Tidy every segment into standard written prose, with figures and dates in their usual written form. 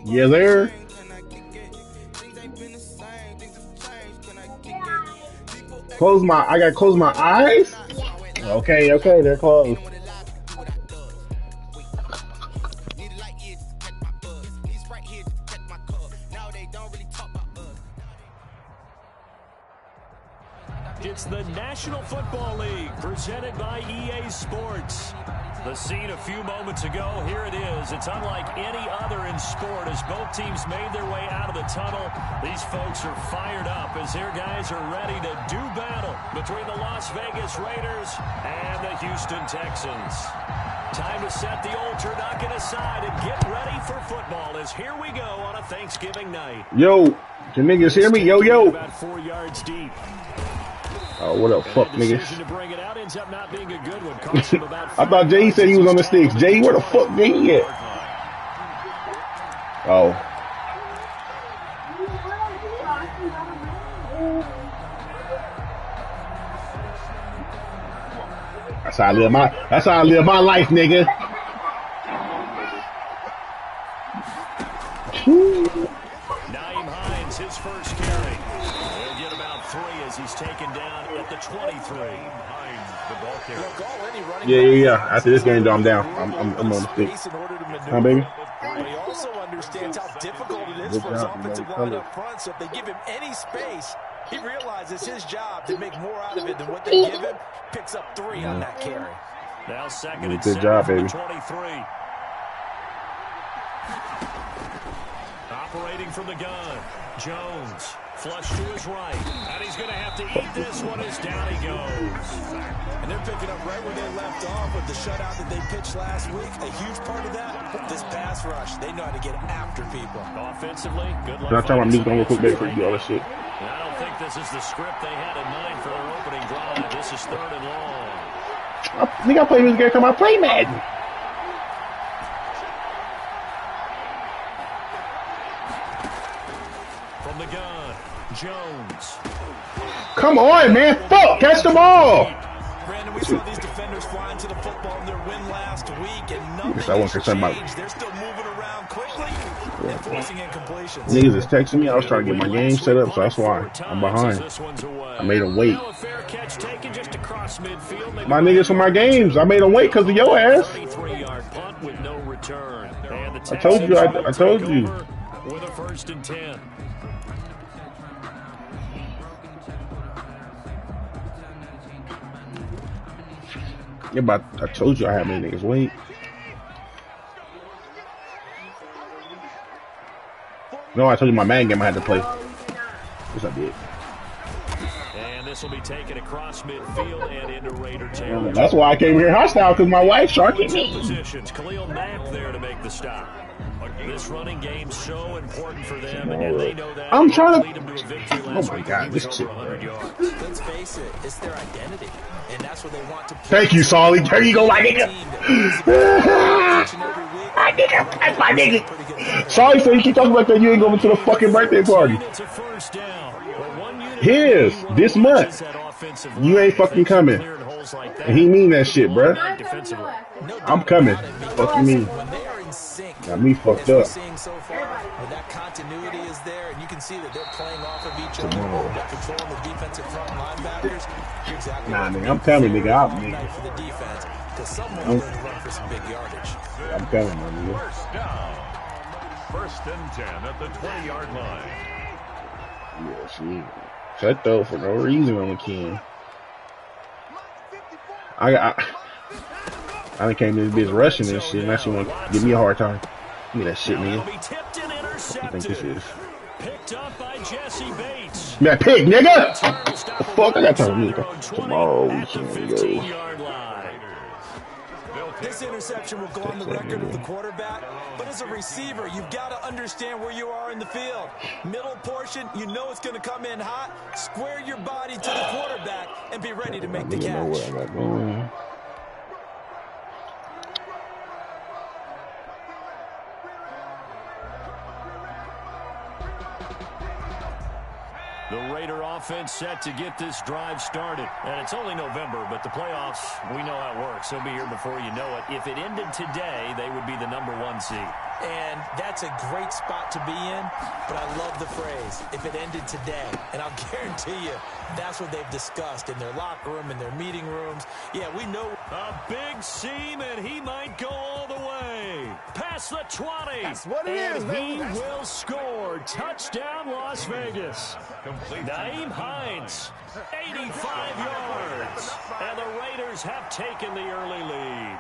Yeah, there. Close my. I gotta close my eyes. Okay, okay, they're closed. It's the National Football League presented by EA Sports. The scene a few moments ago, here it is. It's unlike any other in sport as both teams made their way out of the tunnel. These folks are fired up as their guys are ready to do battle between the Las Vegas Raiders and the Houston Texans. Time to set the old turducken aside and get ready for football as here we go on a Thanksgiving night. Yo, can niggas hear me? Yo, yo. About 4 yards deep. Oh, what up, fuck niggas? To bring it out ends up not being a good one. I thought Jay said he was on the sticks. Jay, where the fuck Jay at? Oh. That's how I live my life, nigga. Naeem Hines, his first carry. He'll get about 3 as he's taken down at the 23. Yeah. After this game, I'm down. I'm on the stick. Huh, baby? He also understands how difficult it is for his offensive line up front, so if they give him any space, he realizes his job to make more out of it than what they give him. Picks up 3 on that carry. Now second and good job, baby. 23. Operating from the gun. Jones, flush to his right. And he's going to have to eat this one as down he goes. And they're picking up right where they left off with the shutout that they pitched last week. A huge part of that, this pass rush. They know how to get after people. Offensively, good luck. Can I tell my music on real quick, baby, before you do all this shit? I don't think this is the script they had in mind for their opening drive. This is 3rd and long. I think I play this game because I play Madden. From the gun, Jones. Come on, man. Fuck, catch the ball. Brandon, we saw these defenders flying to the football in their win last week, and nothing has changed. They're still moving around quickly and forcing incompletions. Niggas is texting me. I was trying to get my game set up, so that's why I'm behind. I made them wait. My niggas for my games. I made them wait because of your ass. I told you. I told you. With a 1st and 10. Yeah, but I told you I had made niggas wait. No, I told you my Madden game I had to play. Yes, I did. And this will be taken across midfield and into Raider territory. That's why I came here hostile, because my wife sharking me. Positions. Khalil Mack there to make the stop. This running game's so important for them, and they know that. I'm trying to. Lead them to a victory Oh last my week. God, this shit. Let's face it, it's their identity, and that's what they want to. Thank you, Solly. There you go, my nigga. My nigga, that's my nigga. Solly said you keep talking like that. You ain't going to the fucking birthday party. His this month. You ain't fucking coming. And he mean that shit, bruh. I'm coming. Fuck you mean? Got me fucked up. So far, that continuity is there, and you can see that they're playing off of each other. They're controlling the defensive front linebackers. Exactly. Nah, nigga, I'm coming, nigga. I'm nigga. For the defense, because someone's going to run for some big yardage. I'm coming, my nigga. First down. 1st and 10 at the 20-yard line. Yeah, she cut though for no reason on the King. I done came to this bitch rushing and shit, and now she want to give me a hard time. Give me that shit, nigga. What you think this is? Picked up by Jesse Bates. Man, pick, nigga! The fuck, I got time to tomorrow we can go. This interception will go on the record of the quarterback, but as a receiver, you've got to understand where you are in the field. Middle portion, you know it's going to come in hot. Square your body to the quarterback and be ready to make the catch. The Raider offense set to get this drive started. And it's only November, but the playoffs, we know how it works. They'll be here before you know it. If it ended today, they would be the #1 seed. And that's a great spot to be in, but I love the phrase, if it ended today. And I'll guarantee you, that's what they've discussed in their locker room, in their meeting rooms. Yeah, we know. A big seam, and he might go all the way. Past the 20. That's what it is, baby. He will score. Touchdown, Las Vegas. Naeem Hines, 85 yards. And the Raiders have taken the early lead.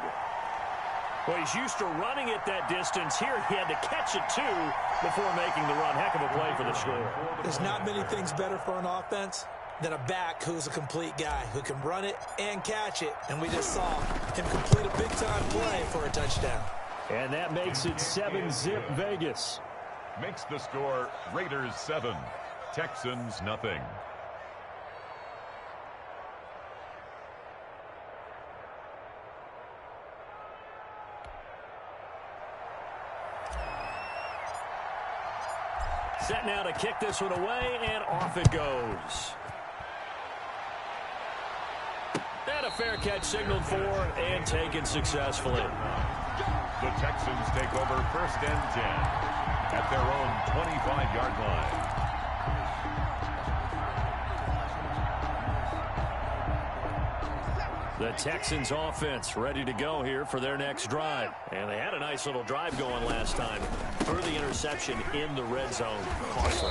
Well, he's used to running it that distance. Here he had to catch it, too, before making the run. Heck of a play for the score. There's not many things better for an offense than a back who's a complete guy, who can run it and catch it. And we just saw him complete a big-time play for a touchdown. And that makes it 7-zip Vegas. Makes the score Raiders 7, Texans nothing. Set now to kick this one away, and off it goes. And a fair catch signaled for and taken successfully. The Texans take over 1st and 10 at their own 25-yard line. The Texans offense ready to go here for their next drive. And they had a nice little drive going last time. Threw the interception in the red zone. Costly.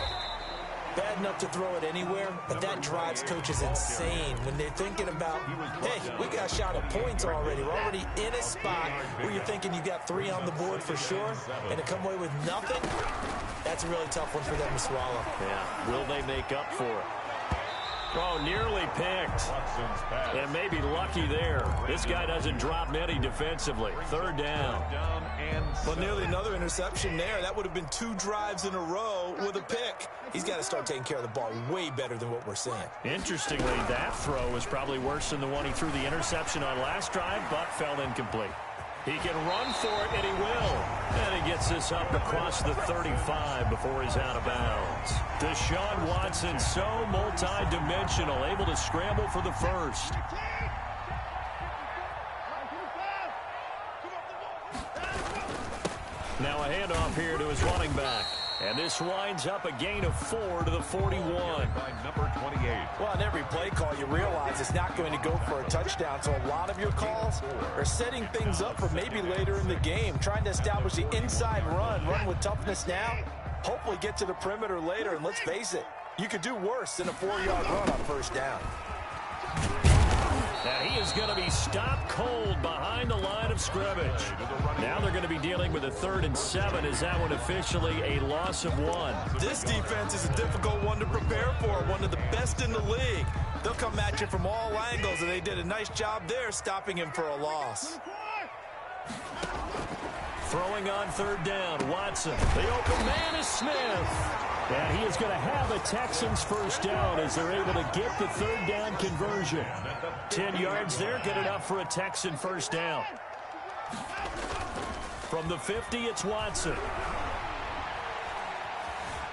Bad enough to throw it anywhere, but that drives coaches insane when they're thinking about, hey, we got a shot at points already. We're already in a spot where you're thinking you got 3 on the board for sure, and to come away with nothing, that's a really tough one for them to swallow. Yeah, will they make up for it? Oh, nearly picked. And maybe lucky there. This guy doesn't drop many defensively. 3rd down. But nearly another interception there. That would have been 2 drives in a row with a pick. He's got to start taking care of the ball way better than what we're seeing. Interestingly, that throw was probably worse than the one he threw the interception on last drive, but fell incomplete. He can run for it, and he will. And he gets this up across the 35 before he's out of bounds. Deshaun Watson, so multi-dimensional, able to scramble for the first. Now a handoff here to his running back. And this winds up a gain of 4 to the 41. By number 28. Well, on every play call, you realize it's not going to go for a touchdown. So a lot of your calls are setting things up for maybe later in the game, trying to establish the inside run with toughness now, hopefully get to the perimeter later. And let's face it, you could do worse than a 4-yard run on 1st down. And he is going to be stopped cold behind the line of scrimmage. Now they're going to be dealing with a 3rd and 7. Is that one officially a loss of 1? This defense is a difficult one to prepare for, one of the best in the league. They'll come at you from all angles, and they did a nice job there stopping him for a loss. Throwing on 3rd down, Watson. The open man is Smith. And he is going to have a Texans 1st down as they're able to get the 3rd down conversion. 10 yards there, good enough for a Texan 1st down. From the 50, it's Watson.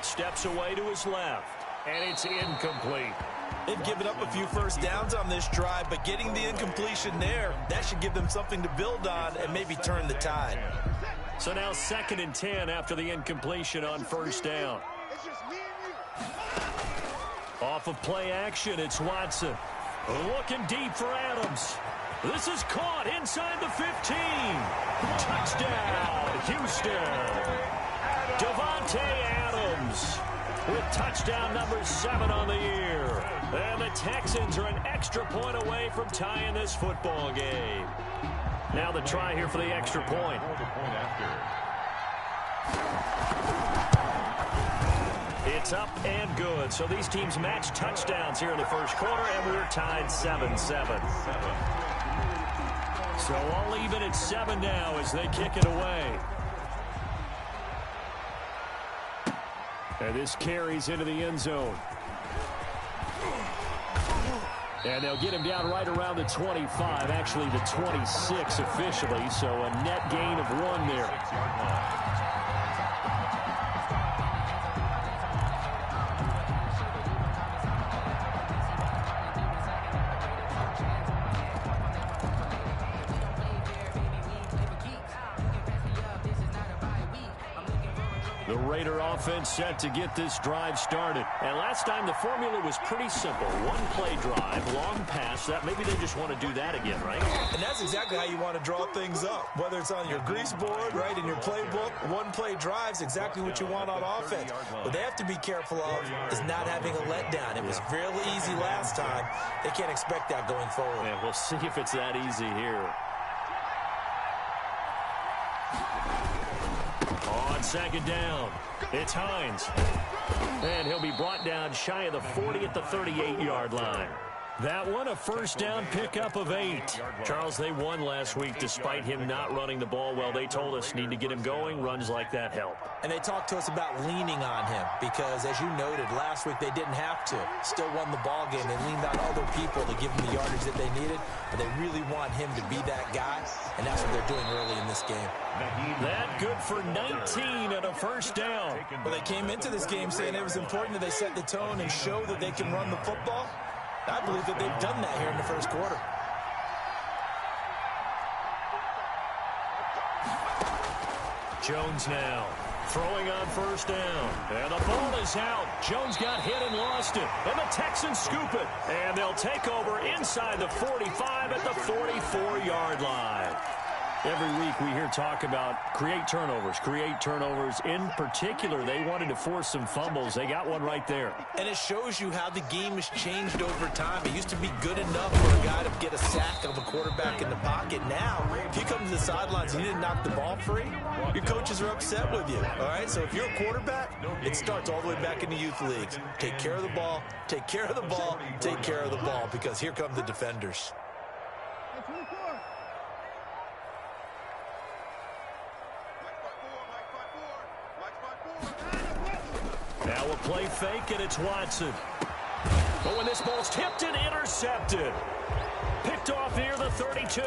Steps away to his left, and it's incomplete. They've given up a few 1st downs on this drive, but getting the incompletion there, that should give them something to build on and maybe turn the tide. So now 2nd and 10 after the incompletion on 1st down. Off of play action, it's Watson. Looking deep for Adams. This is caught inside the 15. Touchdown, Houston. Davante Adams with touchdown number 7 on the year. And the Texans are an extra point away from tying this football game. Now the try here for the extra point. It's up and good. So these teams match touchdowns here in the 1st quarter, and we're tied 7-7. So all even at 7 now as they kick it away. And this carries into the end zone. And they'll get him down right around the 25, actually the 26 officially, so a net gain of 1 there. The Raider offense set to get this drive started. And last time the formula was pretty simple. One-play drive, long pass. That maybe they just want to do that again, right? And that's exactly how you want to draw things up. Whether it's on your grease board, right, in your playbook, one-play drive's exactly what you want on offense. What they have to be careful of is not having a letdown. It was fairly easy last time. They can't expect that going forward. Yeah, we'll see if it's that easy here. On second down, it's Hines. And he'll be brought down shy of the 40 at the 38-yard line. That one, a first down pickup of 8. Charles, they won last week despite him not running the ball well. They told us need to get him going. Runs like that help. And they talked to us about leaning on him because, as you noted, last week they didn't have to. Still won the ball game. They leaned on other people to give them the yardage that they needed, but they really want him to be that guy, and that's what they're doing early in this game. That good for 19 and a first down. Well, they came into this game saying it was important that they set the tone and show that they can run the football. I believe that they've done that here in the first quarter. Jones now throwing on first down. And the ball is out. Jones got hit and lost it. And the Texans scoop it. And they'll take over inside the 45 at the 44-yard line. Every week we hear talk about create turnovers. In particular, they wanted to force some fumbles. They got one right there. And it shows you how the game has changed over time. It used to be good enough for a guy to get a sack of a quarterback in the pocket. Now, if you come to the sidelines and you didn't knock the ball free, your coaches are upset with you. All right? So if you're a quarterback, it starts all the way back in the youth leagues. Take care of the ball, take care of the ball, take care of the ball, because here come the defenders. Now a play fake, and it's Watson. But when this ball's tipped and intercepted. Picked off near the 32.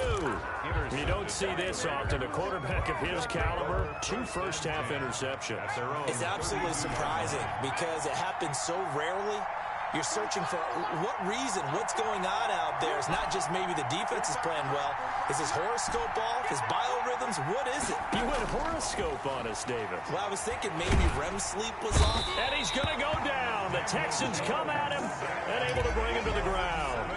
You don't see this often. A quarterback of his caliber, 2 first-half interceptions. It's absolutely surprising because it happens so rarely. You're searching for what reason, what's going on out there. It's not just maybe the defense is playing well. Is his horoscope off? His biorhythms? What is it? You went horoscope on us, David. Well, I was thinking maybe REM sleep was off. And he's going to go down. The Texans come at him and able to bring him to the ground.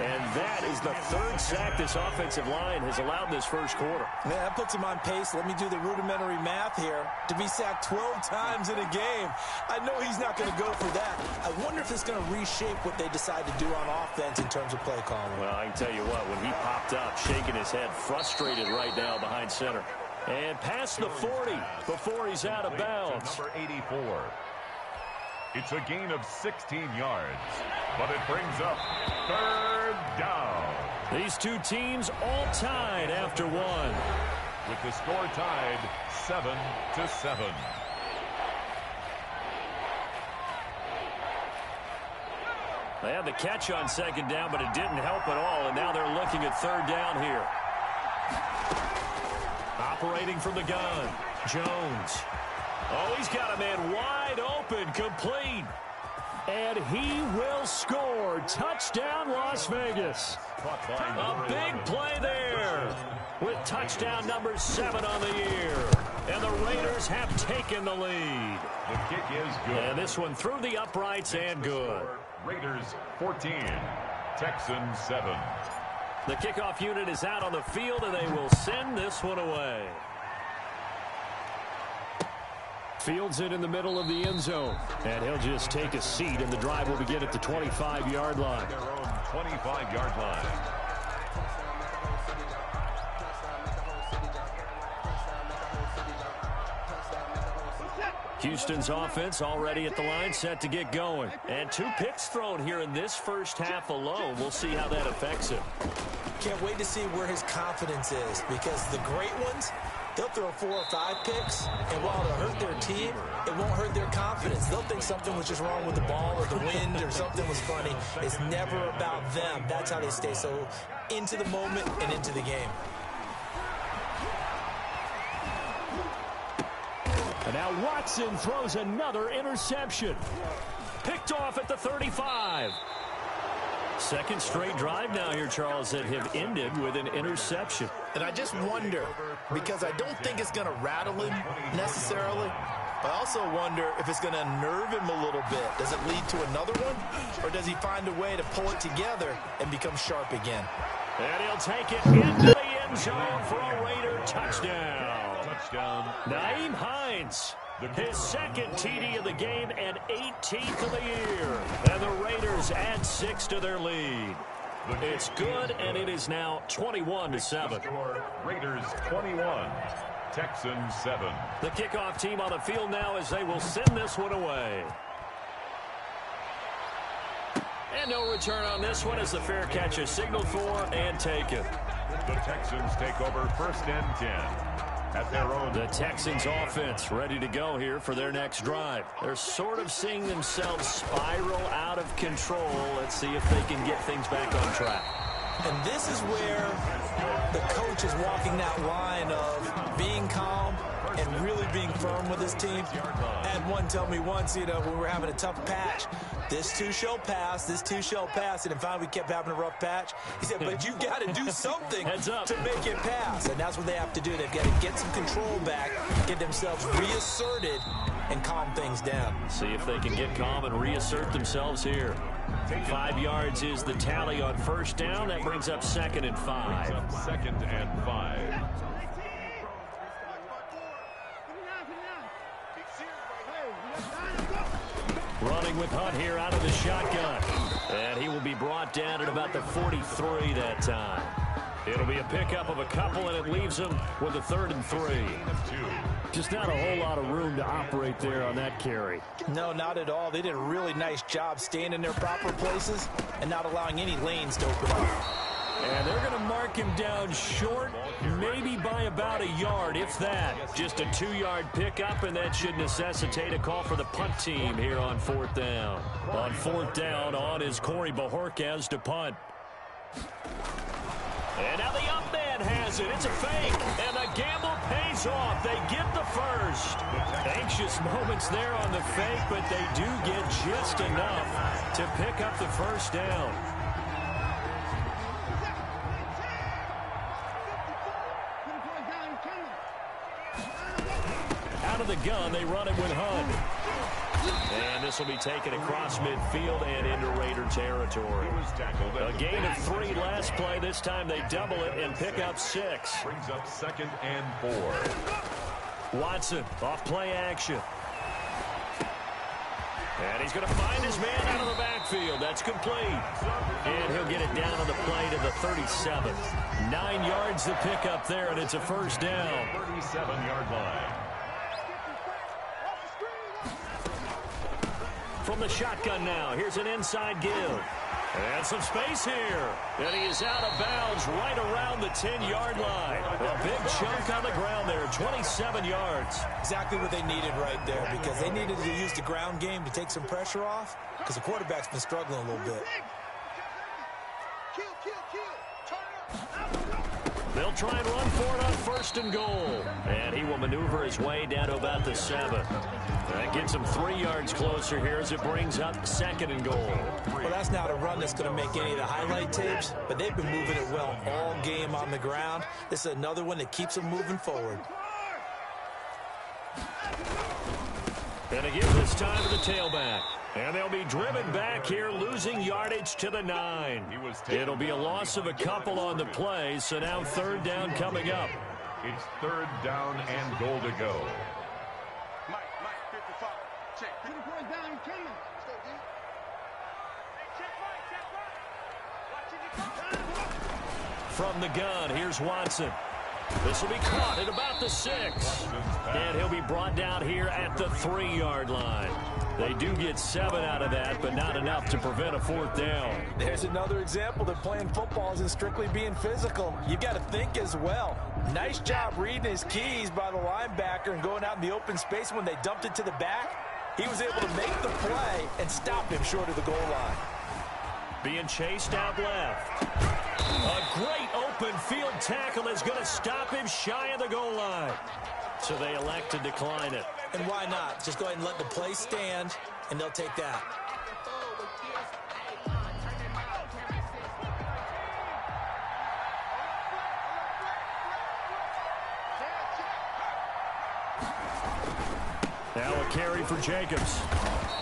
And that is the 3rd sack this offensive line has allowed in this first quarter. Man, that puts him on pace. Let me do the rudimentary math here. To be sacked 12 times in a game. I know he's not going to go for that. I wonder if it's going to reshape what they decide to do on offense in terms of play calling. Well, I can tell you what, when he popped up, shaking his head, frustrated right now behind center. And past the 40 before he's out of bounds. Number 84. It's a gain of 16 yards, but it brings up 3rd down. These two teams all tied after 1. With the score tied 7-7. They had the catch on 2nd down, but it didn't help at all, and now they're looking at 3rd down here. Operating from the gun, Jones. Oh, he's got a man wide open, complete. And he will score. Touchdown, Las Vegas. A big play there with touchdown number 7 on the year. And the Raiders have taken the lead. The kick is good. And this one through the uprights and good. Raiders 14, Texans 7. The kickoff unit is out on the field, and they will send this one away. Fields it in the middle of the end zone. And he'll just take a seat, and the drive will begin at the 25-yard line. Their own 25-yard line. Houston's offense already at the line, set to get going. And 2 picks thrown here in this first half alone. We'll see how that affects him. Can't wait to see where his confidence is, because the great ones, they'll throw 4 or 5 picks, and while it'll hurt their team, it won't hurt their confidence. They'll think something was just wrong with the ball or the wind or something was funny. It's never about them. That's how they stay so into the moment and into the game. And now Watson throws another interception. Picked off at the 35. Second straight drive now here, Charles, that have ended with an interception. And I just wonder, because I don't think it's going to rattle him necessarily, But I also wonder if it's going to unnerve him a little bit. Does it lead to another one? Or does he find a way to pull it together and become sharp again? And he'll take it into the end zone for a Raider touchdown. Nyheim Hines, his second TD of the game and 18th of the year. And the Raiders add 6 to their lead. It's good, and it is now 21-7. Raiders 21, Texans 7. The kickoff team on the field now as they will send this one away. And no return on this one as the fair catch is signaled for and taken. The Texans take over 1st and 10 at their own. The Texans offense ready to go here for their next drive. They're sort of seeing themselves spiral out of control. Let's see if they can get things back on track. And this is where the coach is walking that line of being calm and really being firm with his team. I had one tell me once, when we were having a tough patch, this too shall pass, this too shall pass. And finally we kept having a rough patch. He said, but you got to do something to make it pass. And that's what they have to do. They've got to get some control back, get themselves reasserted, and calm things down. See if they can get calm and reassert themselves here. 5 yards is the tally on 1st down. That brings up 2nd and 5. 2nd and 5. Running with Hunt here out of the shotgun. And he will be brought down at about the 43 that time. It'll be a pickup of a couple, and it leaves him with a 3rd and 3. Just not a whole lot of room to operate there on that carry. No, not at all. They did a really nice job staying in their proper places and not allowing any lanes to open up. And they're going to mark him down short, maybe by about a yard, if that. Just a 2-yard pickup, and that should necessitate a call for the punt team here on 4th down. On 4th down, on is Corey Bojorquez to punt. And now the up man has it. It's a fake, and the gamble pays off. They get the first. Anxious moments there on the fake, but they do get just enough to pick up the 1st down. Out of the gun, they run it with Hunt. And this will be taken across midfield and into Raider territory. A gain of 3 last play. This time they double it and pick up 6. Brings up 2nd and 4. Watson off play action. And he's going to find his man out of the backfield. That's complete. And he'll get it down on the play to the 37th. 9 yards to pick up there, and it's a 1st down. 37-yard line. From the shotgun now, here's an inside give. And some space here. And he is out of bounds right around the 10-yard line. A big chunk on the ground there, 27 yards. Exactly what they needed right there, because they needed to use the ground game to take some pressure off, because the quarterback's been struggling a little bit. They'll try and run for it on 1st and goal. And he will maneuver his way down to about the 7. That gets him 3 yards closer here as it brings up 2nd and goal. Well, that's not a run that's going to make any of the highlight tapes, but they've been moving it well all game on the ground. This is another one that keeps them moving forward. And a give this time to the tailback. And they'll be driven back here, losing yardage to the 9. It'll be a loss of a couple on the play, so now 3rd down coming up. It's 3rd down and goal to go. From the gun, here's Watson. This will be caught at about the 6. And he'll be brought down here at the 3-yard line. They do get 7 out of that, but not enough to prevent a 4th down. There's another example that playing football isn't strictly being physical. You've got to think as well. Nice job reading his keys by the linebacker and going out in the open space. When they dumped it to the back, he was able to make the play and stop him short of the goal line. Being chased out left. A great open field tackle is going to stop him shy of the goal line. So they elect to decline it. And why not? Just go ahead and let the play stand, and they'll take that. Now a carry for Jacobs.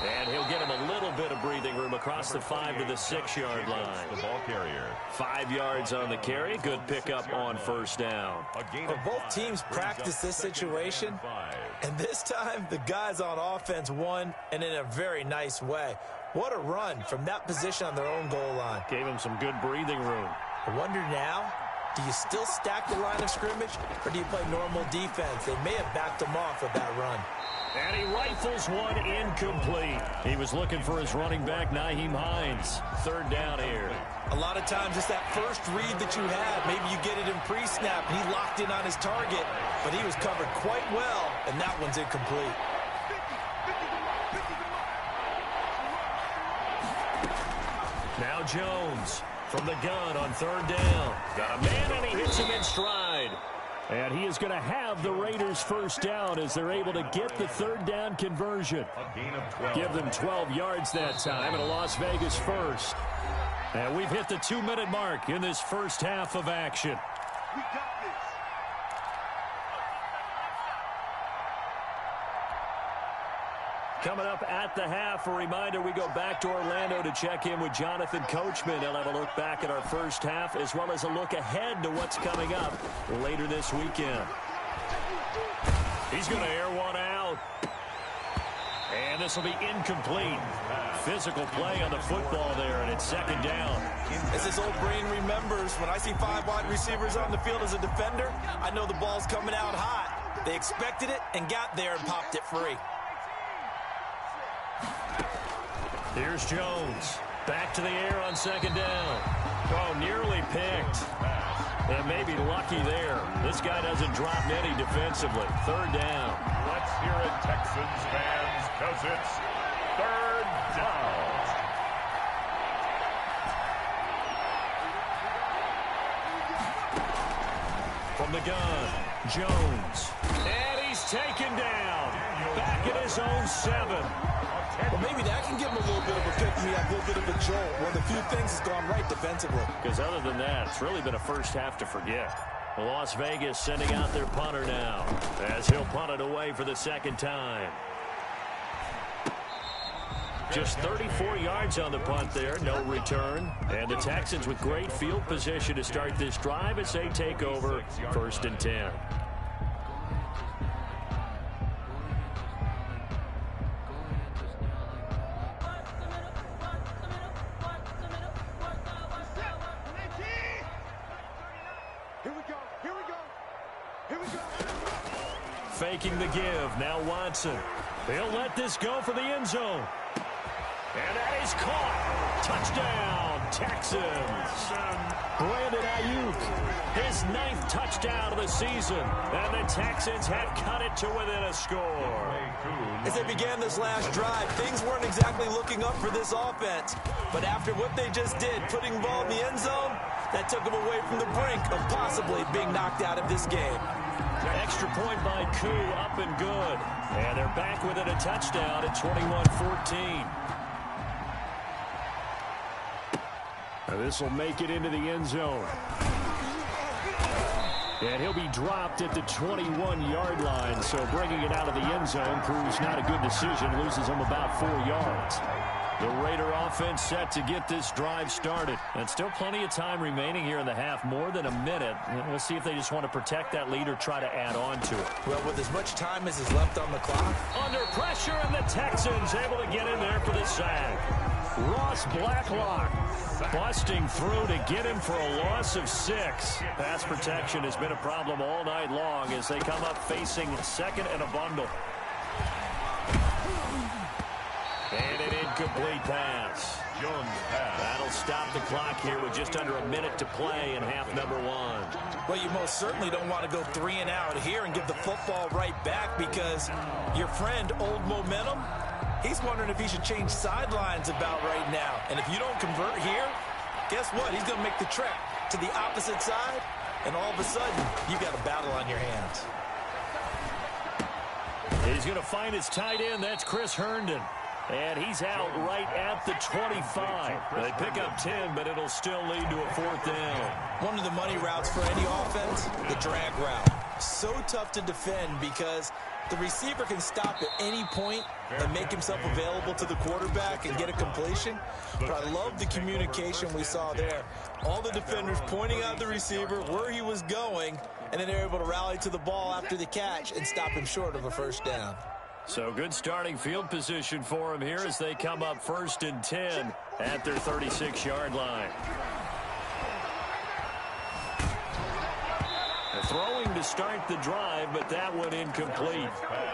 And he'll get him a little bit of breathing room across the 5 to the 6-yard line. The ball carrier. 5 yards on the carry. Good pickup on first down. Well, both teams practice this situation, and this time the guys on offense won, and in a very nice way. What a run from that position on their own goal line. Gave him some good breathing room. I wonder now, do you still stack the line of scrimmage, or do you play normal defense? They may have backed him off with that run. And he rifles one incomplete. He was looking for his running back, Nyheim Hines. 3rd down here. A lot of times it's that first read that you have. Maybe you get it in pre-snap, and he locked in on his target, but he was covered quite well, and that one's incomplete. Now Jones from the gun on 3rd down. Got a man, and he hits him in stride. And he is going to have the Raiders first down as they're able to get the 3rd down conversion. A gain of 12. Give them 12 yards that time, and a Las Vegas first. And we've hit the 2-minute mark in this first half of action. We got this. Coming up at the half, a reminder, we go back to Orlando to check in with Jonathan Coachman. He'll have a look back at our first half as well as a look ahead to what's coming up later this weekend. He's going to air one out. And this will be incomplete. Physical play on the football there, and it's 2nd down. As his old brain remembers, when I see 5 wide receivers on the field as a defender, I know the ball's coming out hot. They expected it and got there and popped it free. Here's Jones. Back to the air on 2nd down. Oh, nearly picked. And maybe lucky there. This guy doesn't drop many defensively. 3rd down. Let's hear it, Texans fans, because it's 3rd down. From the gun, Jones. And he's taken down. Back at his own 7. Well, maybe that can give him a little bit of a pick-me-up, a little bit of a jolt. One of the few things has gone right defensively. Because other than that, it's really been a first half to forget. Las Vegas sending out their punter now as he'll punt it away for the 2nd time. Just 34 yards on the punt there, no return. And the Texans with great field position to start this drive as they take over 1st and 10. Faking the give. Now Watson. They'll let this go for the end zone. And that is caught. Touchdown, Texans. Brandon Ayuk, his 9th touchdown of the season. And the Texans have cut it to within a score. As they began this last drive, things weren't exactly looking up for this offense. But after what they just did, putting the ball in the end zone, that took them away from the brink of possibly being knocked out of this game. Extra point by Koo, up and good. And they're back within a touchdown at 21-14. This will make it into the end zone. And he'll be dropped at the 21-yard line. So bringing it out of the end zone proves not a good decision. Loses him about 4 yards. The Raider offense set to get this drive started. And still plenty of time remaining here in the half, more than a minute. We'll see if they just want to protect that lead or try to add on to it. Well, with as much time as is left on the clock. Under pressure, and the Texans able to get in there for the sack. Ross Blacklock busting through to get him for a loss of 6. Pass protection has been a problem all night long as they come up facing 2nd and a bundle. And an incomplete pass. That'll stop the clock here with just under a minute to play in half number 1. Well, you most certainly don't want to go 3 and out here and give the football right back because your friend, Old Momentum, he's wondering if he should change sidelines about right now. And if you don't convert here, guess what? He's going to make the trek to the opposite side, and all of a sudden, you've got a battle on your hands. He's going to find his tight end. That's Chris Herndon. And he's out right at the 25. They pick up 10, but it'll still lead to a 4th down. One of the money routes for any offense, the drag route. So tough to defend because the receiver can stop at any point and make himself available to the quarterback and get a completion. But I love the communication we saw there. All the defenders pointing out the receiver where he was going, and then they're able to rally to the ball after the catch and stop him short of a first down. So good starting field position for him here as they come up 1st and 10 at their 36-yard line. Throwing to start the drive, but that one incomplete.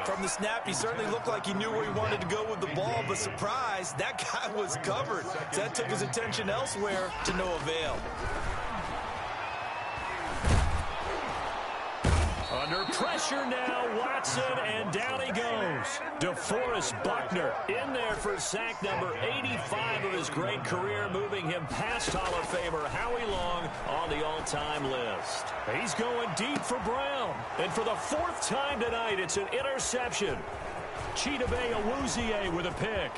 From the snap, he certainly looked like he knew where he wanted to go with the ball, but surprise, that guy was covered. So that took his attention elsewhere to no avail. Under pressure now, Watson, and down he goes. DeForest Buckner in there for sack number 85 of his great career, moving him past Hall of Famer Howie Long on the all-time list. He's going deep for Brown, and for the 4th time tonight, it's an interception. Chidobe Awuzie with a pick.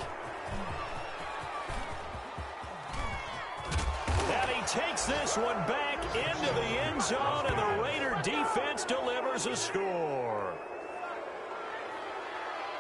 And he takes this one back into the end zone, and the Raider defense delivers a score.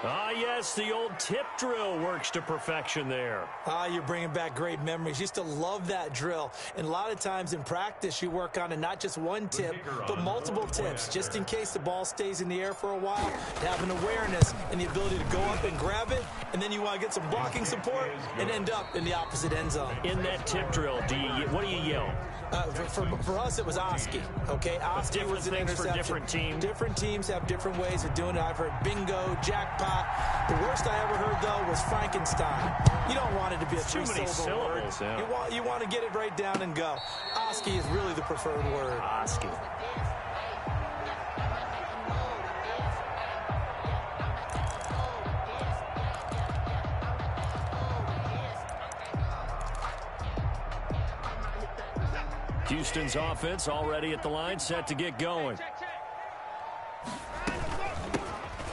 Ah, yes, the old tip drill works to perfection there. Ah, you're bringing back great memories. Used to love that drill. And a lot of times in practice, you work on it, not just one tip, but multiple tips, just in case the ball stays in the air for a while. To have an awareness and the ability to go up and grab it, and then you want to get some blocking support and end up in the opposite end zone. In that tip drill, what do you yell? For us, it was Oski. Okay, Oski was an interception. For different teams. Different teams have different ways of doing it. I've heard bingo, jackpot. The worst I ever heard, though, was Frankenstein. You don't want it to be a three-syllable word. Yeah. You want to get it right down and go. Oski is really the preferred word. Oski. Houston's offense already at the line, set to get going.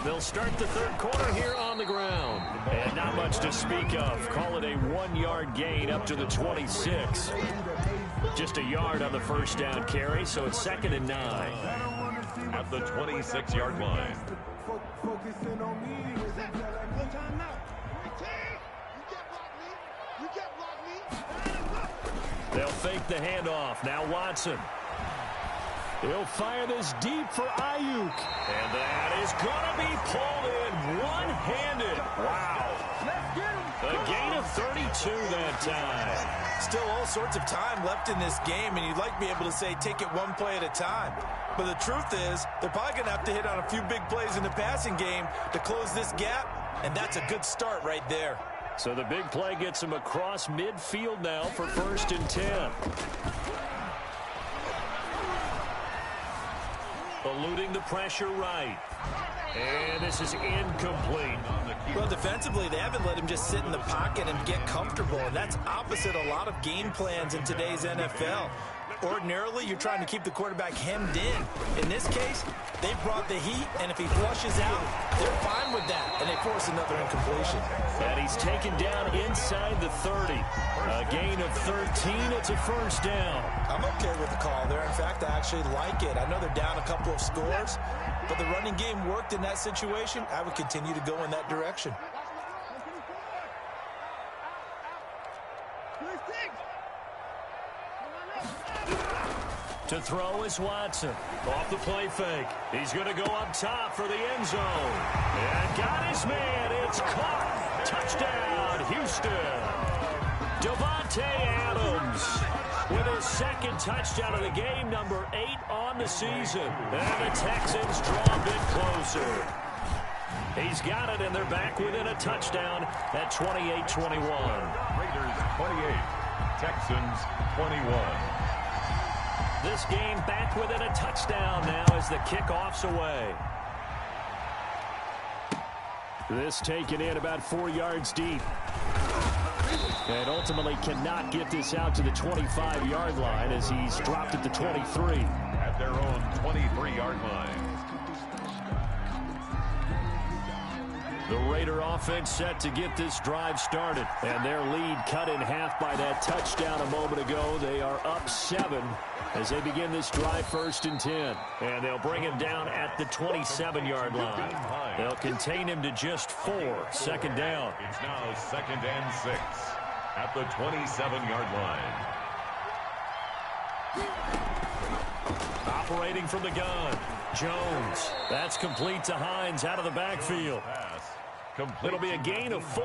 They'll start the 3rd quarter here on the ground. And not much to speak of. Call it a 1-yard gain up to the 26. Just a yard on the first down carry, so it's 2nd and 9. At the 26-yard line. They'll fake the handoff. Now Watson. He'll fire this deep for Ayuk. And that is going to be pulled in one-handed. Wow. A gain of 32 that time. Still all sorts of time left in this game, and you'd like to be able to say take it one play at a time. But the truth is, they're probably going to have to hit on a few big plays in the passing game to close this gap, and that's a good start right there. So the big play gets him across midfield now for 1st and 10. Eluding the pressure right. And this is incomplete. Well, defensively, they haven't let him just sit in the pocket and get comfortable, and that's opposite a lot of game plans in today's NFL. Ordinarily, you're trying to keep the quarterback hemmed in. In this case, they brought the heat, and if he flushes out, they're fine with that, and they force another incompletion. And he's taken down inside the 30. A gain of 13, it's a first down. I'm okay with the call there. In fact, I actually like it. I know they're down a couple of scores, but the running game worked in that situation. I would continue to go in that direction. To throw is Watson. Off the play fake. He's going to go up top for the end zone. And got his man. It's caught. Touchdown, Houston. Davante Adams with his 2nd touchdown of the game, number 8 on the season. And the Texans draw a bit closer. He's got it, and they're back within a touchdown at 28-21. Raiders 28, Texans 21. This game back within a touchdown now as the kickoff's away. This taken in about 4 yards deep. And ultimately cannot get this out to the 25-yard line as he's dropped at the 23. At their own 23-yard line. The Raider offense set to get this drive started. And their lead cut in half by that touchdown a moment ago. They are up 7 as they begin this drive 1st and 10. And they'll bring him down at the 27-yard line. They'll contain him to just 4. 2nd down. It's now 2nd and 6 at the 27-yard line. Operating from the gun, Jones. That's complete to Hines out of the backfield. It'll be a gain of 4.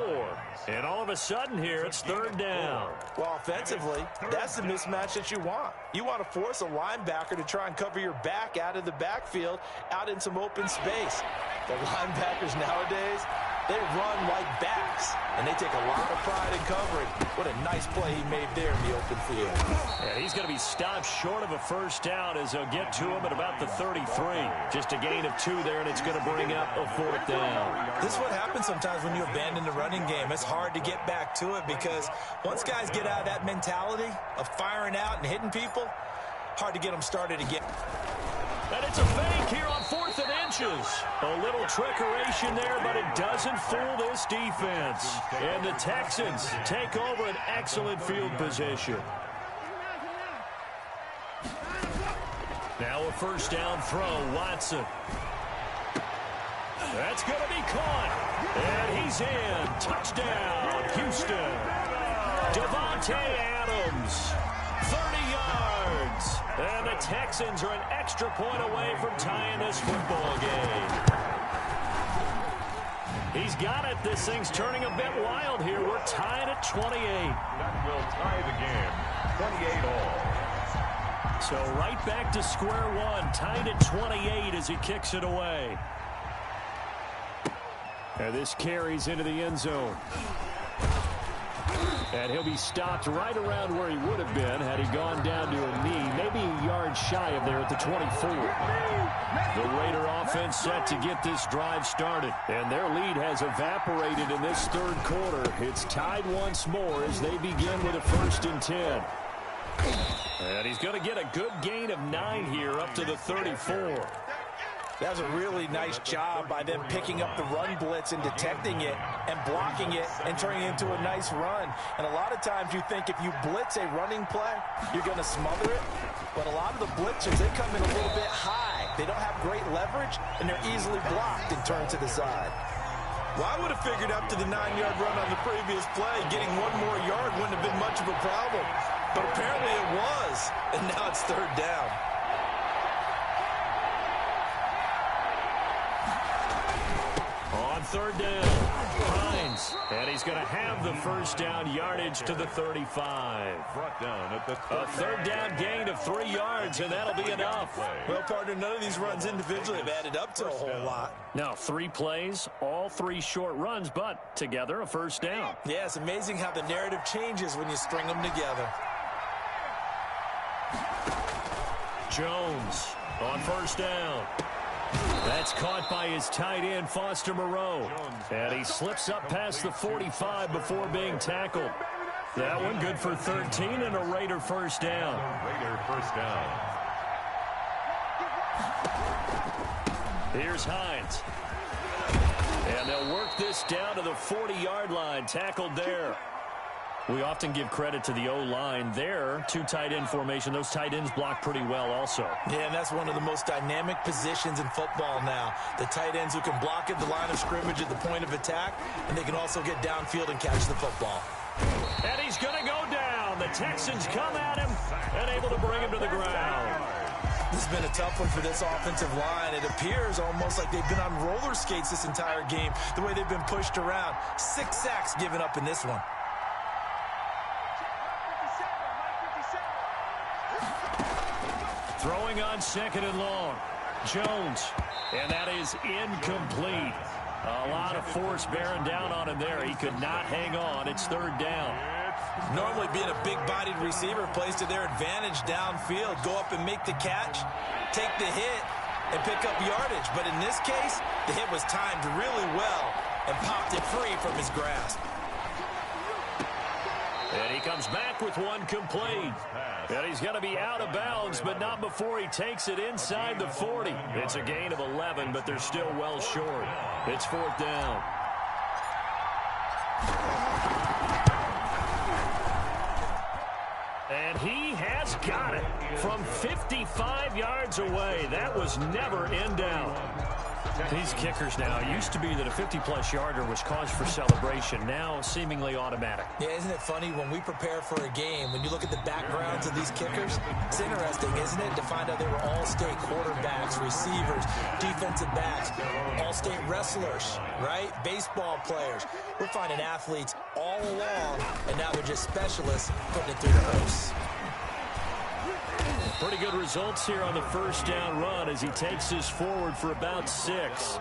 And all of a sudden here, it's 3rd down. Well, offensively, that's the mismatch that you want. You want to force a linebacker to try and cover your back out of the backfield, out in some open space. The linebackers nowadays, they run like backs, and they take a lot of pride in covering. What a nice play he made there in the open field. And he's going to be stopped short of a 1st down as they'll get to him at about the 33. Just a gain of 2 there, and it's going to bring up a 4th down. This is what happens sometimes when you abandon the running game. It's hard to get back to it because once guys get out of that mentality of firing out and hitting people, hard to get them started again. And it's a fake here on 4th and inches. A little trickeration there, but it doesn't fool this defense. And the Texans take over an excellent field position. Now a 1st down throw, Watson. That's going to be caught. And he's in. Touchdown, Houston. Devontae Adams. 30 yards. And the Texans are an extra point away from tying this football game. He's got it. This thing's turning a bit wild here. We're tied at 28. That will tie the game. 28 all. So right back to square one. Tied at 28 as he kicks it away. And this carries into the end zone. And he'll be stopped right around where he would have been had he gone down to a knee, maybe a yard shy of there at the 24. The Raider offense set to get this drive started, and their lead has evaporated in this 3rd quarter. It's tied once more as they begin with a 1st and 10. And he's going to get a good gain of 9 here up to the 34. That was a really nice job by them picking up the run blitz and detecting it and blocking it and turning it into a nice run. And a lot of times you think if you blitz a running play, you're going to smother it. But a lot of the blitzers, they come in a little bit high. They don't have great leverage, and they're easily blocked and turned to the side. Well, I would have figured up to the 9-yard run on the previous play. Getting 1 more yard wouldn't have been much of a problem. But apparently it was, and now it's 3rd down. On 3rd down, Hines, and he's going to have the 1st down yardage to the 35. Brought down at the A 3rd down gain of 3 yards, and that'll be enough. Well, partner, none of these runs individually have added up to a whole lot. Now 3 plays, all 3 short runs, but together a 1st down. Yeah, it's amazing how the narrative changes when you string them together. Jones on 1st down. That's caught by his tight end, Foster Moreau. And he slips up past the 45 before being tackled. That one good for 13 and a Raider 1st down. Raider 1st down. Here's Hines. And they'll work this down to the 40-yard line. Tackled there. We often give credit to the O-line there. 2 tight end formation. Those tight ends block pretty well also. Yeah, and that's one of the most dynamic positions in football now. The tight ends who can block at the line of scrimmage at the point of attack, and they can also get downfield and catch the football. And he's going to go down. The Texans come at him and able to bring him to the ground. This has been a tough one for this offensive line. It appears almost like they've been on roller skates this entire game, the way they've been pushed around. 6 sacks given up in this one. Throwing on 2nd and long. Jones. And that is incomplete. A lot of force bearing down on him there. He could not hang on. It's 3rd down. Normally being a big-bodied receiver plays to their advantage downfield. Go up and make the catch, take the hit, and pick up yardage. But in this case, the hit was timed really well and popped it free from his grasp. And he comes back with one complete. And he's going to be out of bounds, but not before he takes it inside the 40. It's a gain of 11, but they're still well short. It's 4th down. And he has got it from 55 yards away. That was never in doubt. These kickers now, it used to be that a 50-plus yarder was cause for celebration. Now seemingly automatic. Yeah, isn't it funny when we prepare for a game, when you look at the backgrounds of these kickers, it's interesting, isn't it, to find out they were all-state quarterbacks, receivers, defensive backs, all-state wrestlers, right? Baseball players. We're finding athletes all along, and now they're just specialists putting it through the hoops. Pretty good results here on the first down run as he takes this forward for about 6.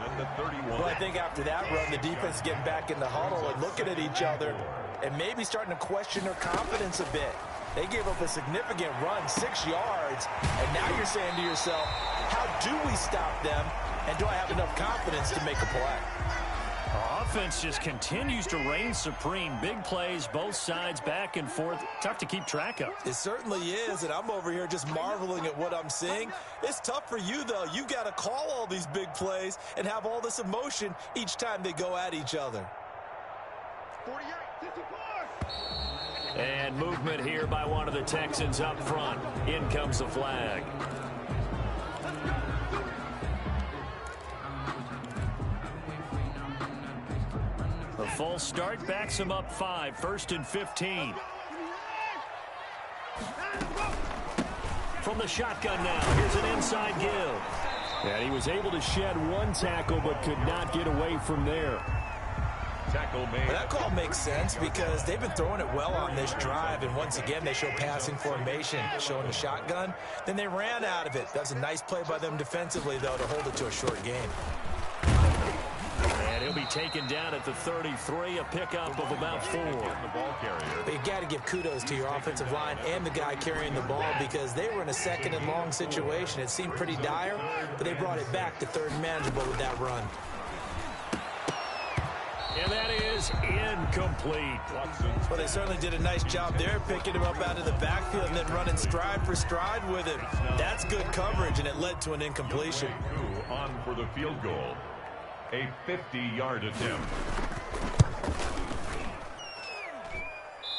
Well, I think after that run, the defense is getting back in the huddle and looking at each other and maybe starting to question their confidence a bit. They gave up a significant run, 6 yards, and now you're saying to yourself, how do we stop them, and do I have enough confidence to make a play? Offense just continues to reign supreme. Big plays, both sides, back and forth. Tough to keep track of. It certainly is, and I'm over here just marveling at what I'm seeing. It's tough for you, though. You've got to call all these big plays and have all this emotion each time they go at each other. 48, 54. And movement here by one of the Texans up front. In comes the flag. A full start backs him up 5, 1st and 15. From the shotgun now, here's an inside give. And he was able to shed one tackle but could not get away from there. Tackle made. Well, that call makes sense because they've been throwing it well on this drive, and once again they show passing formation, showing the shotgun. Then they ran out of it. That was a nice play by them defensively, though, to hold it to a short game. And he'll be taken down at the 33, a pickup of about 4. But you got to give kudos to your offensive line and the guy carrying the ball because they were in a 2nd and long situation. It seemed pretty dire, but they brought it back to 3rd and manageable with that run. And that is incomplete. Well, they certainly did a nice job there, picking him up out of the backfield and then running stride for stride with him. That's good coverage, and it led to an incompletion. On for the field goal. A 50-yard attempt.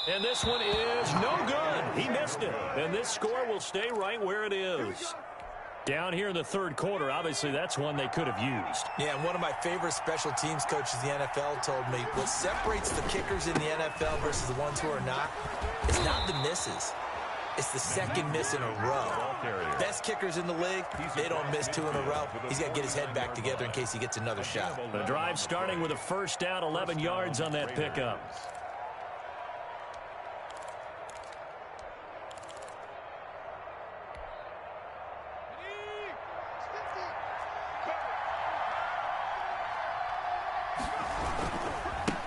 And this one is no good. He missed it. And this score will stay right where it is. Down here in the 3rd quarter, obviously that's one they could have used. Yeah, and one of my favorite special teams coaches in the NFL told me what separates the kickers in the NFL versus the ones who are not, it's not the misses. It's the 2nd miss in a row. Best kickers in the league, they don't miss 2 in a row. He's got to get his head back together in case he gets another shot. The drive starting with a first down, 11 yards on that pickup.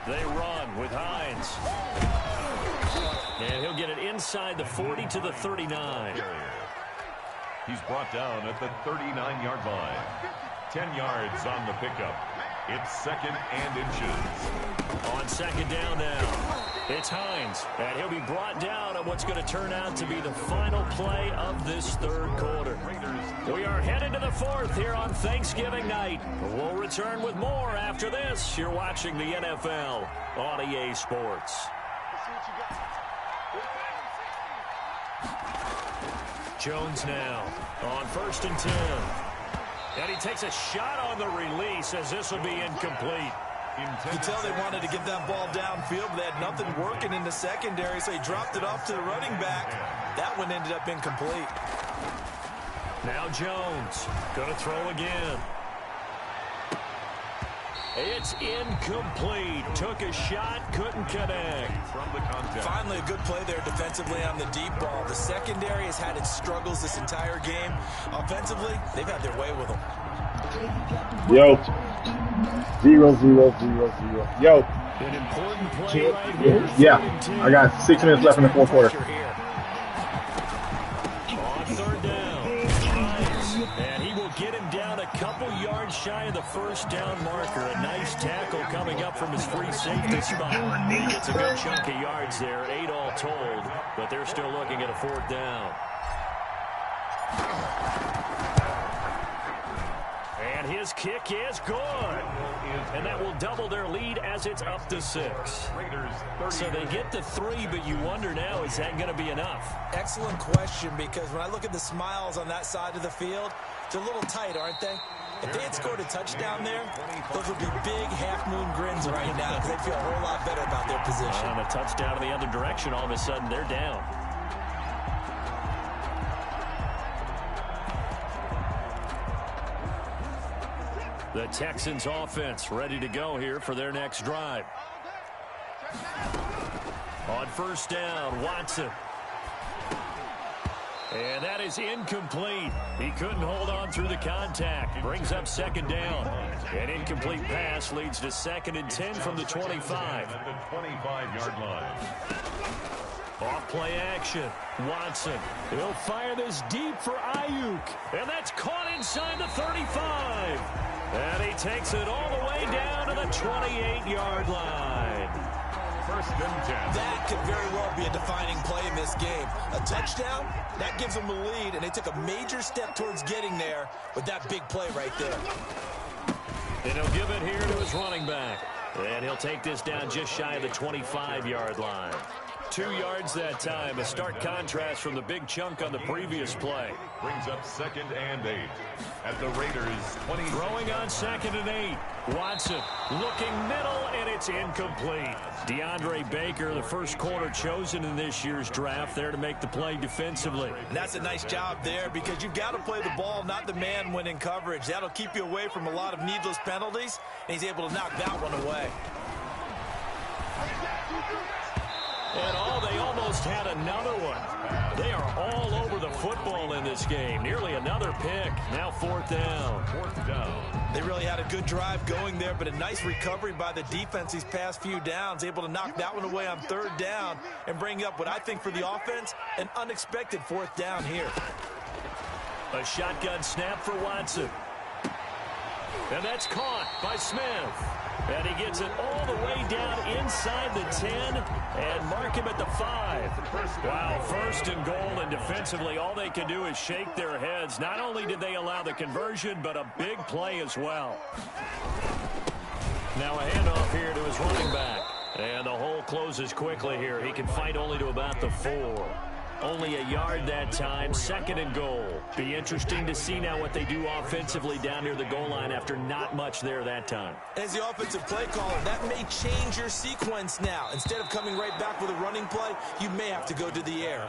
They run with Hines. And he'll get it inside the 40 to the 39. He's brought down at the 39-yard line. 10 yards on the pickup. It's 2nd and inches. On 2nd down now, it's Hines. And he'll be brought down on what's going to turn out to be the final play of this 3rd quarter. We are headed to the 4th here on Thanksgiving night. We'll return with more after this. You're watching the NFL on EA Sports. Jones now on 1st and 10. And he takes a shot on the release as this will be incomplete. You can tell they wanted to get that ball downfield, but they had nothing working in the secondary, so he dropped it off to the running back. That one ended up incomplete. Now Jones going to throw again. It's incomplete. Took a shot, couldn't connect. From the contact. Finally, a good play there defensively on the deep ball. The secondary has had its struggles this entire game. Offensively, they've had their way with them. Yo. 0-0-0-0. Yo. An important play right here. Yeah. I got 6 minutes left in the 4th quarter. On 3rd down. And he will get him down a couple yards shy of the first down marker. A nice tackle coming up from his free safety spot. He gets a good chunk of yards there, 8 all told, but they're still looking at a 4th down. And his kick is good. And that will double their lead as it's up to 6. So they get to 3, but you wonder now, is that going to be enough? Excellent question, because when I look at the smiles on that side of the field, they're a little tight, aren't they? If they had scored a touchdown there, those would be big half-moon grins right now because they feel a whole lot better about their position. And a touchdown in the other direction, all of a sudden they're down. The Texans offense ready to go here for their next drive. On first down, Watson. And that is incomplete. He couldn't hold on through the contact. Brings up second down. An incomplete pass leads to 2nd and 10 from the 25. At the 25-yard line. Off play action. Watson. He'll fire this deep for Ayuk. And that's caught inside the 35. And he takes it all the way down to the 28-yard line. First and 10. That could very well be a defining play in this game. A touchdown, that gives them the lead, and they took a major step towards getting there with that big play right there. And he'll give it here to his running back. And he'll take this down just shy of the 25-yard line. 2 yards that time, a stark contrast from the big chunk on the previous play. Brings up 2nd and 8 at the Raiders' 20. Throwing on 2nd and 8. Watson looking middle, and it's incomplete. DeAndre Baker, the first corner chosen in this year's draft, there to make the play defensively. And that's a nice job there because you've got to play the ball, not the man when in coverage. That'll keep you away from a lot of needless penalties, and he's able to knock that one away. And they almost had another one. They are all over the football in this game. Nearly another pick. Now 4th down. 4th down. They really had a good drive going there, but a nice recovery by the defense these past few downs. Able to knock that one away on 3rd down and bring up what I think for the offense, an unexpected 4th down here. A shotgun snap for Watson. And that's caught by Smith. And he gets it all the way down inside the 10 and mark him at the 5. Wow, 1st and goal, and defensively all they can do is shake their heads. Not only did they allow the conversion, but a big play as well. Now a handoff here to his running back. And the hole closes quickly here. He can fight only to about the 4. Only a yard that time, 2nd and goal. Be interesting to see now what they do offensively down near the goal line after not much there that time. As the offensive play caller, that may change your sequence now. Instead of coming right back with a running play, you may have to go to the air.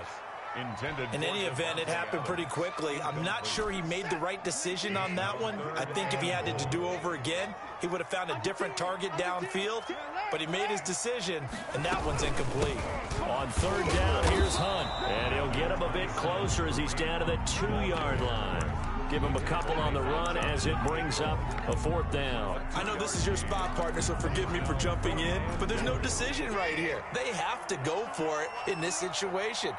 In any event, it happened pretty quickly. I'm not sure he made the right decision on that one. I think if he had it to do over again, he would have found a different target downfield. But he made his decision, and that one's incomplete. On 3rd down, here's Hunt. And he'll get him a bit closer as he's down to the 2-yard line. Give him a couple on the run as it brings up a 4th down. I know this is your spot, partner, so forgive me for jumping in, but there's no decision right here. They have to go for it in this situation.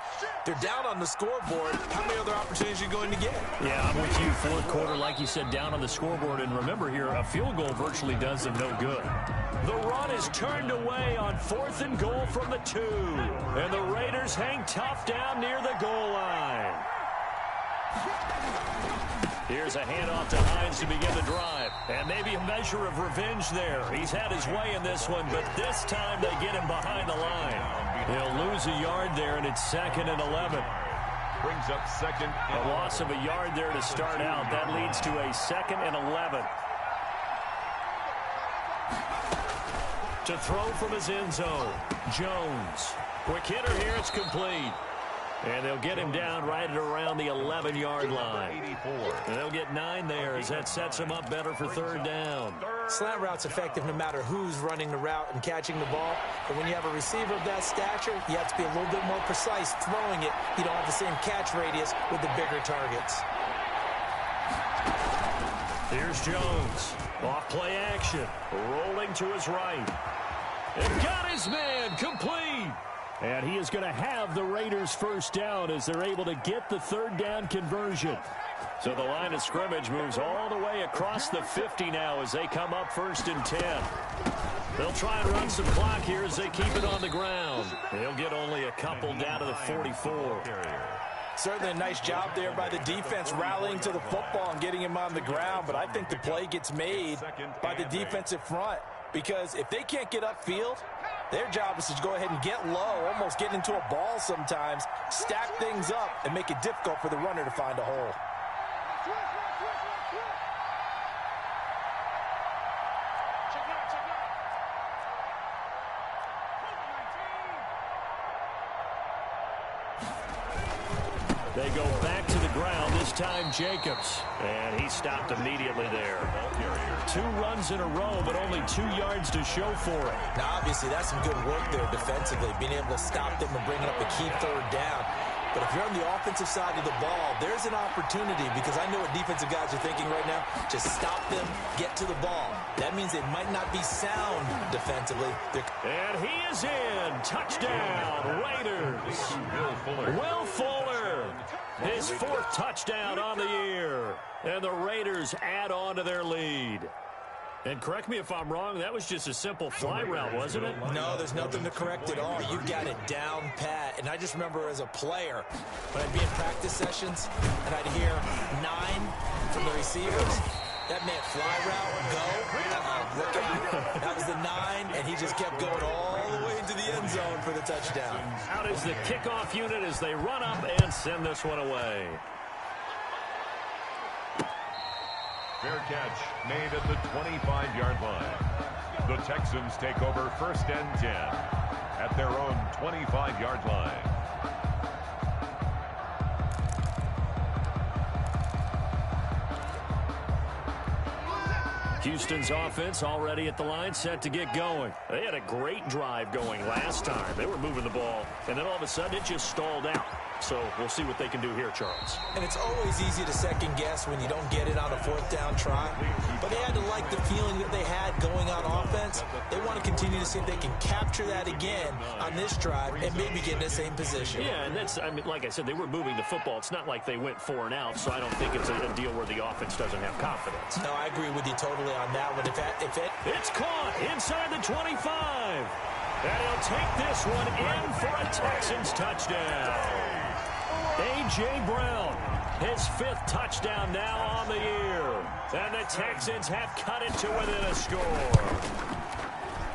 They're down on the scoreboard. How many other opportunities are you going to get? Yeah, I'm with you. 4th quarter, like you said, down on the scoreboard. And remember here, a field goal virtually does them no good. The run is turned away on 4th and goal from the 2. And the Raiders hang tough down near the goal line. Here's a handoff to Hines to begin the drive. And maybe a measure of revenge there. He's had his way in this one, but this time they get him behind the line. He'll lose a yard there, and it's 2nd and 11. Brings up 2nd and a loss of a yard there to start out. That leads to a 2nd and 11. To throw from his end zone, Jones. Quick hitter here, it's complete. And they'll get him down right at around the 11-yard line. 84. And they'll get 9 there as that sets him up better for 3rd down. Slant route's effective no matter who's running the route and catching the ball. But when you have a receiver of that stature, you have to be a little bit more precise throwing it. You don't have the same catch radius with the bigger targets. Here's Jones. Off play action. Rolling to his right. And got his man complete. And he is going to have the Raiders' 1st down as they're able to get the 3rd down conversion. So the line of scrimmage moves all the way across the 50 now as they come up 1st and 10. They'll try and run some clock here as they keep it on the ground. They'll get only a couple down to the 44. Certainly a nice job there by the defense rallying to the football and getting him on the ground, but I think the play gets made by the defensive front because if they can't get upfield, their job is to go ahead and get low, almost get into a ball sometimes, stack things up, and make it difficult for the runner to find a hole. They go back to the ground, this time Jacobs. And he stopped immediately there. 2 runs in a row, but only 2 yards to show for it. Now, obviously, that's some good work there defensively, being able to stop them and bringing up a key 3rd down. But if you're on the offensive side of the ball, there's an opportunity because I know what defensive guys are thinking right now. Just stop them, get to the ball. That means they might not be sound defensively. And he is in. Touchdown, Raiders. Will Fuller. His 4th touchdown on the year. And the Raiders add on to their lead. And correct me if I'm wrong, that was just a simple fly route, wasn't it? No, there's nothing to correct at all. You've got it down pat. And I just remember as a player, when I'd be in practice sessions, and I'd hear 9 from the receivers. That meant fly route, go, look out. That was the 9, and he just kept going all the way into the end zone for the touchdown. Out is the kickoff unit as they run up and send this one away. Fair catch made at the 25-yard line. The Texans take over 1st and 10 at their own 25-yard line. Houston's offense already at the line, set to get going. They had a great drive going last time. They were moving the ball, and then all of a sudden it just stalled out. So we'll see what they can do here, Charles. And it's always easy to second guess when you don't get it on a 4th down try. But they had to like the feeling that they had going on offense. They want to continue to see if they can capture that again on this drive and maybe get in the same position. Yeah, and that's, I mean, like I said, they were moving the football. It's not like they went 4 and out, so I don't think it's a deal where the offense doesn't have confidence. No, I agree with you totally on that one. It's caught inside the 25. And he'll take this one in for a Texans touchdown. A.J. Brown, his 5th touchdown now on the year. And the Texans have cut it to within a score.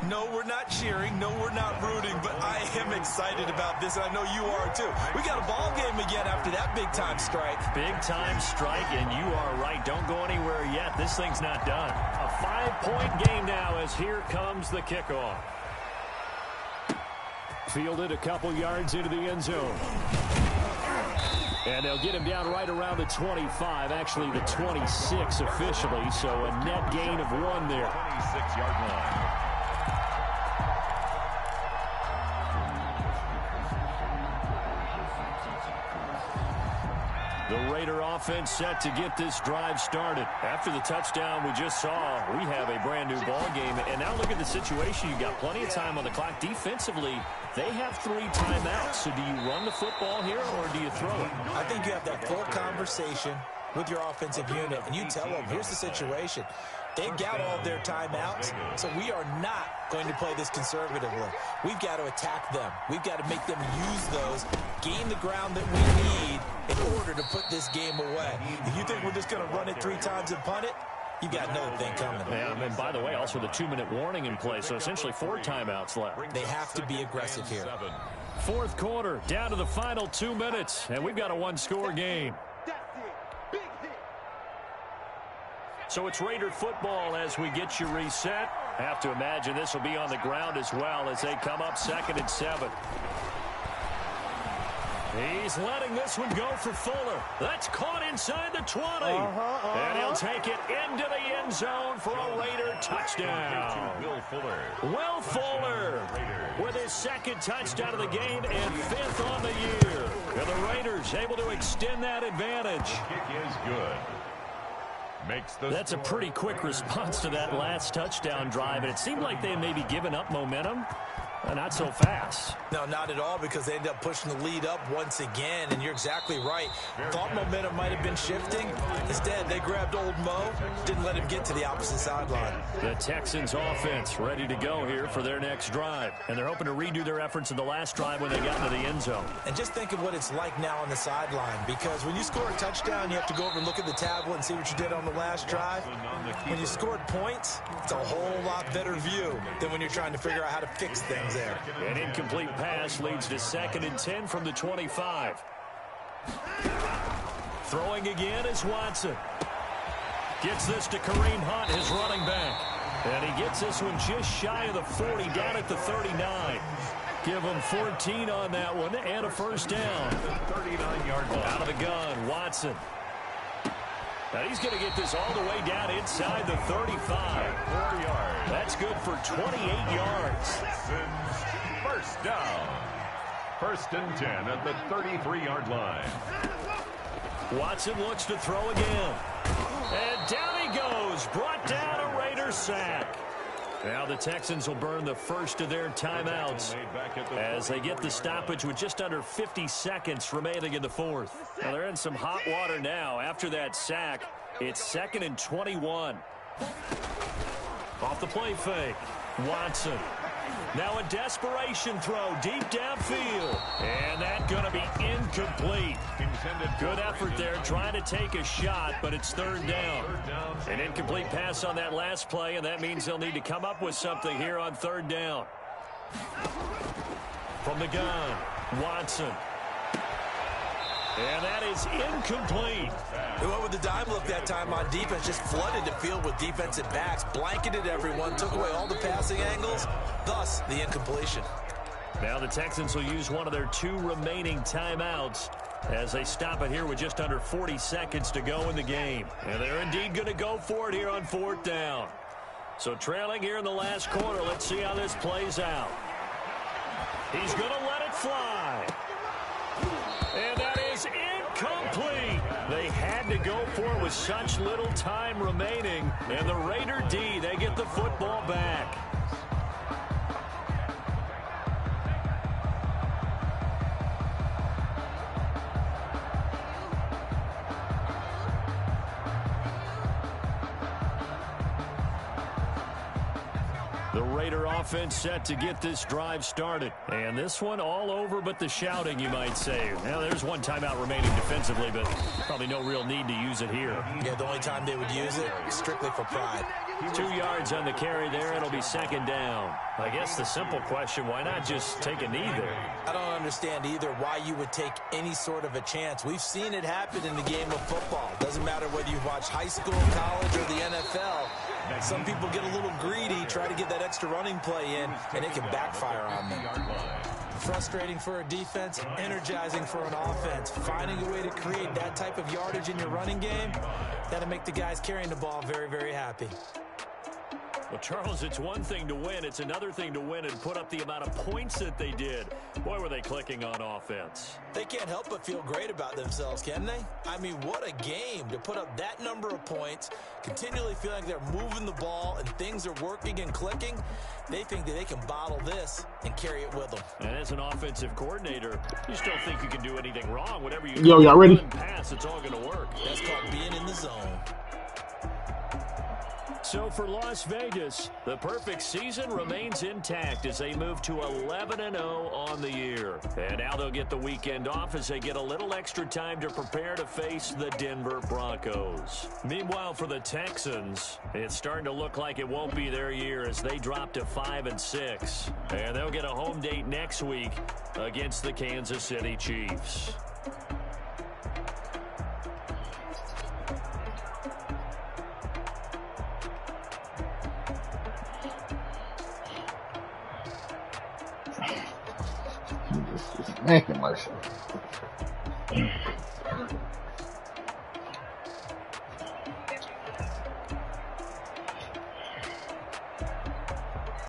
No, we're not cheering. No, we're not rooting. But I am excited about this, and I know you are too. We got a ball game again after that big-time strike. Big-time strike, and you are right. Don't go anywhere yet. This thing's not done. A 5-point game now as here comes the kickoff. Fielded a couple yards into the end zone. And they'll get him down right around the 25, actually the 26 officially, so a net gain of 1 there. 26-yard line. The Raider offense set to get this drive started. After the touchdown we just saw, we have a brand new ball game. And now look at the situation. You've got plenty of time on the clock. Defensively, they have 3 timeouts. So do you run the football here or do you throw it? I think you have that full conversation with your offensive unit, and you tell them, here's the situation. They've got all of their timeouts, so we are not going to play this conservatively. We've got to attack them. We've got to make them use those, gain the ground that we need in order to put this game away. If you think we're just going to run it 3 times and punt it, you got another thing coming. Yeah, and by the way, also the 2-minute warning in play, so essentially 4 timeouts left. They have to be aggressive here. 4th quarter, down to the final 2 minutes, and we've got a 1-score game. So it's Raider football as we get you reset. Have to imagine this will be on the ground as well as they come up 2nd and 7. He's letting this one go for Fuller. That's caught inside the 20. And he'll take it into the end zone for a Raider touchdown. Will Fuller with his 2nd touchdown of the game and 5th on the year. And the Raiders able to extend that advantage. Kick is good. That's a pretty quick response to that last touchdown drive, and it seemed like they had maybe given up momentum. Not so fast. No, not at all, because they ended up pushing the lead up once again, and you're exactly right. Thought momentum might have been shifting. Instead, they grabbed old Mo, didn't let him get to the opposite sideline. The Texans offense ready to go here for their next drive, and they're hoping to redo their efforts in the last drive when they got into the end zone. And just think of what it's like now on the sideline, because when you score a touchdown, you have to go over and look at the tablet and see what you did on the last drive. When you scored points, it's a whole lot better view than when you're trying to figure out how to fix things there. An incomplete pass leads to 2nd and 10 from the 25. Throwing again is Watson. Gets this to Kareem Hunt, his running back. And he gets this one just shy of the 40, down at the 39. Give him 14 on that one and a first down. 39-yard line. Out of the gun, Watson. Now he's going to get this all the way down inside the 35. 4 yards. That's good for 28 yards. Texans first down. 1st and 10 at the 33-yard line. Watson looks to throw again. And down he goes. Brought down a Raider sack. Now the Texans will burn the first of their timeouts as they get the stoppage with just under 50 seconds remaining in the 4th. Now they're in some hot water now. After that sack, it's 2nd and 21. Off the play fake. Watson. Now a desperation throw deep downfield. And that's going to be incomplete. Good effort there trying to take a shot, but it's 3rd down. An incomplete pass on that last play, and that means they'll need to come up with something here on 3rd down. From the gun, Watson. And that is incomplete. They went with the dime look that time on defense, just flooded the field with defensive backs, blanketed everyone, took away all the passing angles, thus the incompletion. Now the Texans will use one of their 2 remaining timeouts as they stop it here with just under 40 seconds to go in the game. And they're indeed going to go for it here on 4th down. So trailing here in the last quarter, let's see how this plays out. He's going to let it fly. And that is incomplete. They had to go for it with such little time remaining. And the Raider D, they get the football back. The Raider offense set to get this drive started. And this one all over but the shouting, you might say. Now, there's one timeout remaining defensively, but probably no real need to use it here. Yeah, the only time they would use it, strictly for pride. 2 yards on the carry there. It'll be 2nd down. I guess the simple question, why not just take a knee there? I don't understand either why you would take any sort of a chance. We've seen it happen in the game of football. Doesn't matter whether you've watched high school, college, or the NFL. Some people get a little greedy, try to get that extra running play in, and it can backfire on them. Frustrating for a defense, energizing for an offense. Finding a way to create that type of yardage in your running game, that'll make the guys carrying the ball very, very happy. Well, Charles, it's one thing to win. It's another thing to win and put up the amount of points that they did. Boy, were they clicking on offense. They can't help but feel great about themselves, can they? I mean, what a game to put up that number of points, continually feel like they're moving the ball and things are working and clicking. They think that they can bottle this and carry it with them. And as an offensive coordinator, you still think you can do anything wrong. Whatever you Yo, y'all ready? Pass, it's all going to work. That's called being in the zone. So for Las Vegas, the perfect season remains intact as they move to 11-0 on the year. And now they'll get the weekend off as they get a little extra time to prepare to face the Denver Broncos. Meanwhile, for the Texans, it's starting to look like it won't be their year as they drop to 5-6. And they'll get a home date next week against the Kansas City Chiefs. Making myself.